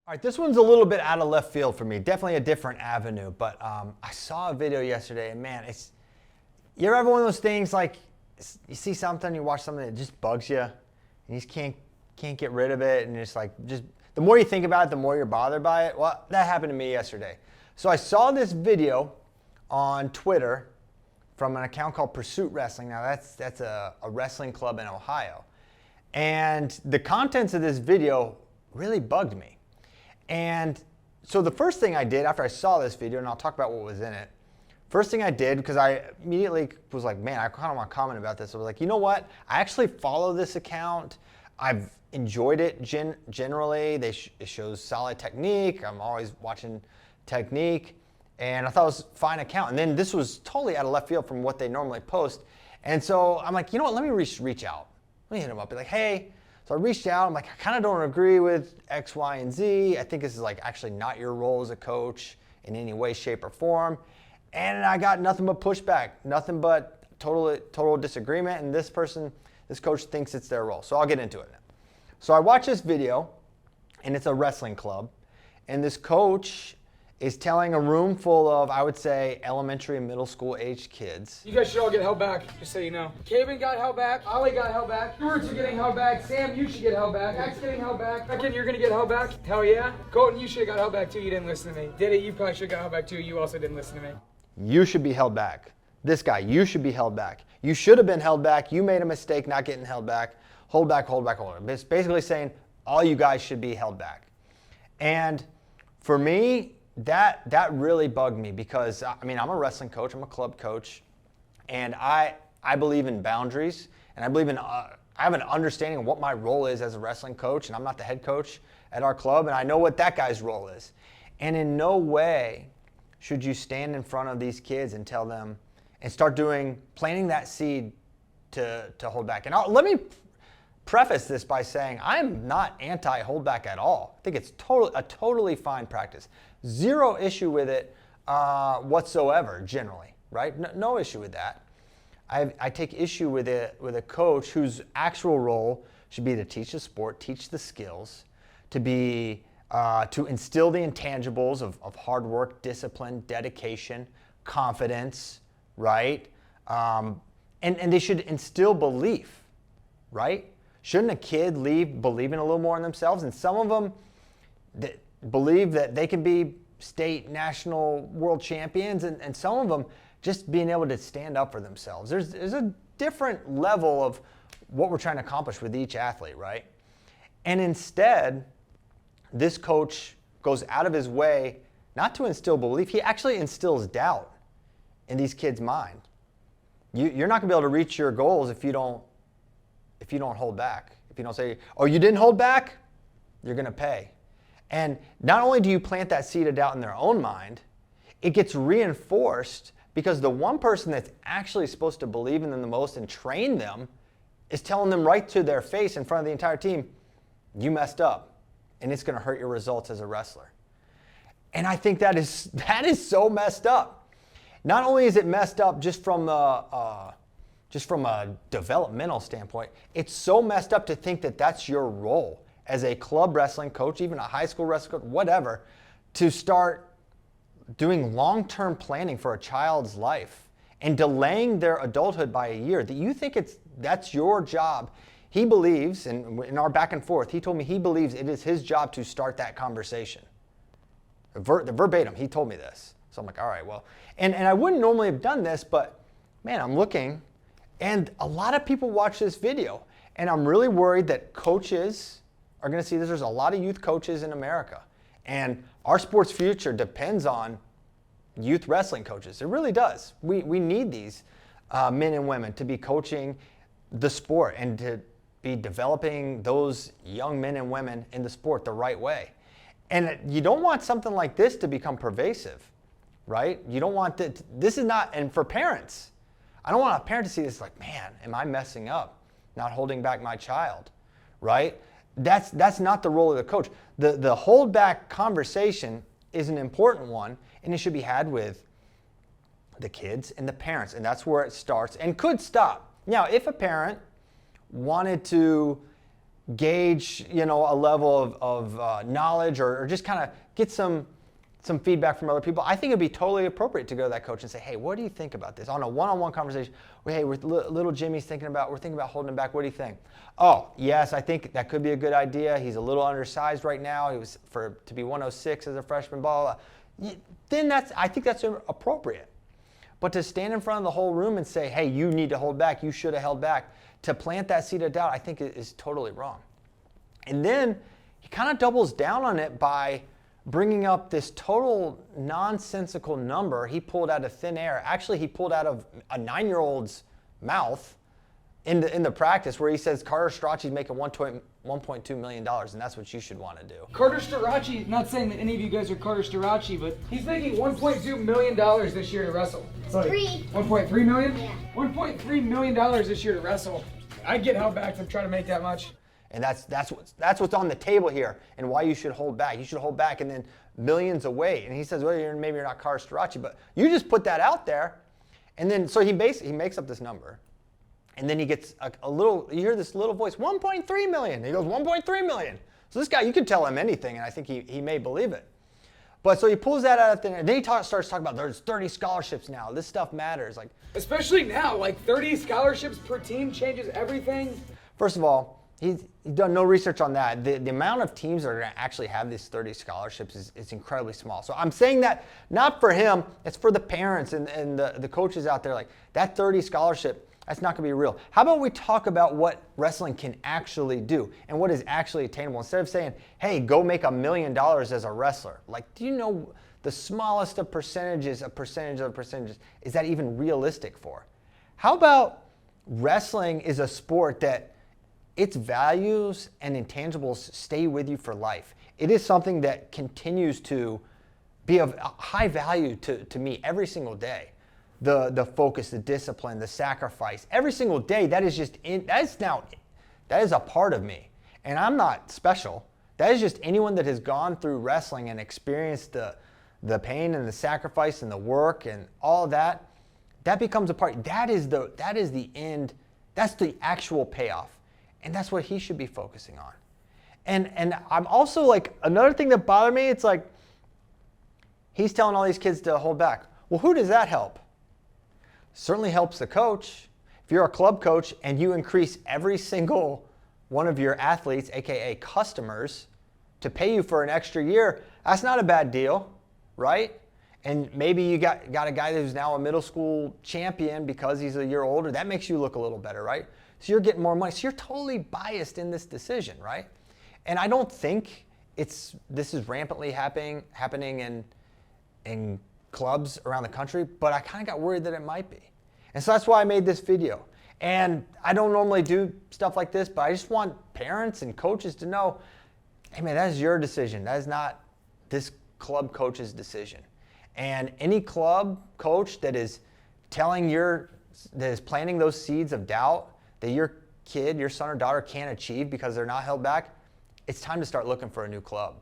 All right, this one's a little bit out of left field for me. Definitely a different avenue, but I saw a video yesterday, and man, you ever one of those things like you see something, you watch something that just bugs you, and you just can't get rid of it, and it's like just the more you think about it, the more you're bothered by it. Well, that happened to me yesterday. So I saw this video on Twitter from an account called FloWrestling. Now that's a wrestling club in Ohio, and the contents of this video really bugged me. And so the first thing I did after I saw this video, and I'll talk about what was in it, first thing I did, because I immediately was like, man, I kind of want to comment about this. I was like, you know what? I actually follow this account. I've enjoyed it generally. It shows solid technique. I'm always watching technique. And I thought it was a fine account. And then this was totally out of left field from what they normally post. And so I'm like, you know what? Let me reach out. Let me hit them up. Be like, hey. So I reached out. I'm like, I kind of don't agree with X, Y, and Z. I think this is like actually not your role as a coach in any way, shape, or form. And I got nothing but pushback, nothing but total disagreement. And this coach thinks it's their role. So I'll get into it now. So I watched this video, and it's a wrestling club. And this coach is telling a room full of, I would say, elementary and middle school aged kids. You guys should all get held back, just so you know. Caven got held back. Ollie got held back. Stewart's are getting held back. Sam, you should get held back. Jack's getting held back. Reckon you're gonna get held back? Hell yeah. Colton, you should have got held back too. You didn't listen to me. Diddy, you probably should have got held back too. You also didn't listen to me. You should be held back. This guy, you should be held back. You should have been held back. You made a mistake not getting held back. Hold back, hold back, hold back. It's basically saying all you guys should be held back. And for me, that really bugged me because, I mean, I'm a wrestling coach, I'm a club coach, and I believe in boundaries, and I believe I have an understanding of what my role is as a wrestling coach, and I'm not the head coach at our club, and I know what that guy's role is. And in no way should you stand in front of these kids and tell them, and start planting that seed to hold back. And let me preface this by saying I'm not anti-holdback at all. I think it's a totally fine practice. Zero issue with it whatsoever, generally, right? No issue with that. I take issue with a coach whose actual role should be to teach the sport, teach the skills, to instill the intangibles of hard work, discipline, dedication, confidence, right? And they should instill belief, right? Shouldn't a kid leave believing a little more in themselves? And some of them believe that they can be state, national, world champions, and some of them just being able to stand up for themselves. There's a different level of what we're trying to accomplish with each athlete, right? And instead, this coach goes out of his way not to instill belief. He actually instills doubt in these kids' mind. You're not going to be able to reach your goals if you don't hold back. If you don't say, oh, you didn't hold back, you're going to pay. And not only do you plant that seed of doubt in their own mind, it gets reinforced because the one person that's actually supposed to believe in them the most and train them is telling them right to their face in front of the entire team, you messed up, and it's going to hurt your results as a wrestler. And I think that is so messed up. Not only is it messed up just from a developmental standpoint, it's so messed up to think that that's your role as a club wrestling coach, even a high school wrestling coach, whatever, to start doing long-term planning for a child's life and delaying their adulthood by a year. That you think that's your job. He believes, and in our back and forth, he told me he believes it is his job to start that conversation. Verbatim, he told me this. So I'm like, all right, well, and I wouldn't normally have done this, but man, I'm looking, and a lot of people watch this video, and I'm really worried that coaches are going to see this. There's a lot of youth coaches in America, and our sport's future depends on youth wrestling coaches. It really does. We need these men and women to be coaching the sport and to be developing those young men and women in the sport the right way. And you don't want something like this to become pervasive, right? You don't want this is not, and for parents, I don't want a parent to see this like, man, am I messing up, not holding back my child, right? That's not the role of the coach. The hold back conversation is an important one, and it should be had with the kids and the parents, and that's where it starts and could stop. Now, if a parent wanted to gauge, a level of knowledge or just kind of get some feedback from other people, I think it'd be totally appropriate to go to that coach and say, hey, what do you think about this? On a one-on-one conversation, hey, little Jimmy's we're thinking about holding him back. What do you think? Oh, yes, I think that could be a good idea. He's a little undersized right now. He was to be 106 as a freshman, blah, blah, blah. Then I think that's appropriate. But to stand in front of the whole room and say, hey, you need to hold back, you should have held back, to plant that seed of doubt, I think is totally wrong. And then he kind of doubles down on it by bringing up this total nonsensical number he pulled out of thin air. Actually, he pulled out of a 9-year-old's mouth in the practice, where he says Carter Strachey's making $1.2 million, and that's what you should want to do. Carter Strachey, not saying that any of you guys are Carter Strachey, but he's making $1.2 million this year to wrestle. It's like 1.3 million? Yeah. $1.3 million this year to wrestle. I'd get held back from trying to make that much. And that's what's on the table here, and why you should hold back. You should hold back, and then millions away. And he says, well, maybe you're not Carter Strachey, but you just put that out there, and then so he makes up this number, and then he gets a little. You hear this little voice, 1.3 million. He goes 1.3 million. So this guy, you could tell him anything, and I think he may believe it. But so he pulls that out of thin air. Then he starts talking about there's 30 scholarships now. This stuff matters. Like, especially now, like 30 scholarships per team changes everything. First of all, he's done no research on that. The amount of teams that are going to actually have these 30 scholarships is incredibly small. So I'm saying that not for him, it's for the parents and the coaches out there. Like, that 30 scholarship, that's not going to be real. How about we talk about what wrestling can actually do and what is actually attainable, instead of saying, hey, go make $1 million as a wrestler. Like, do you know the smallest of percentages, is that even realistic for? How about wrestling is a sport that its values and intangibles stay with you for life? It is something that continues to be of high value to me every single day. The focus, the discipline, the sacrifice, every single day, that is a part of me. And I'm not special. That is just anyone that has gone through wrestling and experienced the pain and the sacrifice and the work and all of that. That becomes a part. That is the end. That's the actual payoff. And that's what he should be focusing on. And I'm also like, another thing that bothered me, it's like, he's telling all these kids to hold back. Well, who does that help? Certainly helps the coach. If you're a club coach and you increase every single one of your athletes, AKA customers, to pay you for an extra year, that's not a bad deal, right? And maybe you got a guy who's now a middle school champion because he's a year older. That makes you look a little better, right? So you're getting more money. So you're totally biased in this decision, right? And I don't think this is rampantly happening in clubs around the country, but I kind of got worried that it might be. And so that's why I made this video. And I don't normally do stuff like this, but I just want parents and coaches to know, hey man, that is your decision. That is not this club coach's decision. And any club coach that is planting those seeds of doubt that your kid, your son or daughter can't achieve because they're not held back, it's time to start looking for a new club.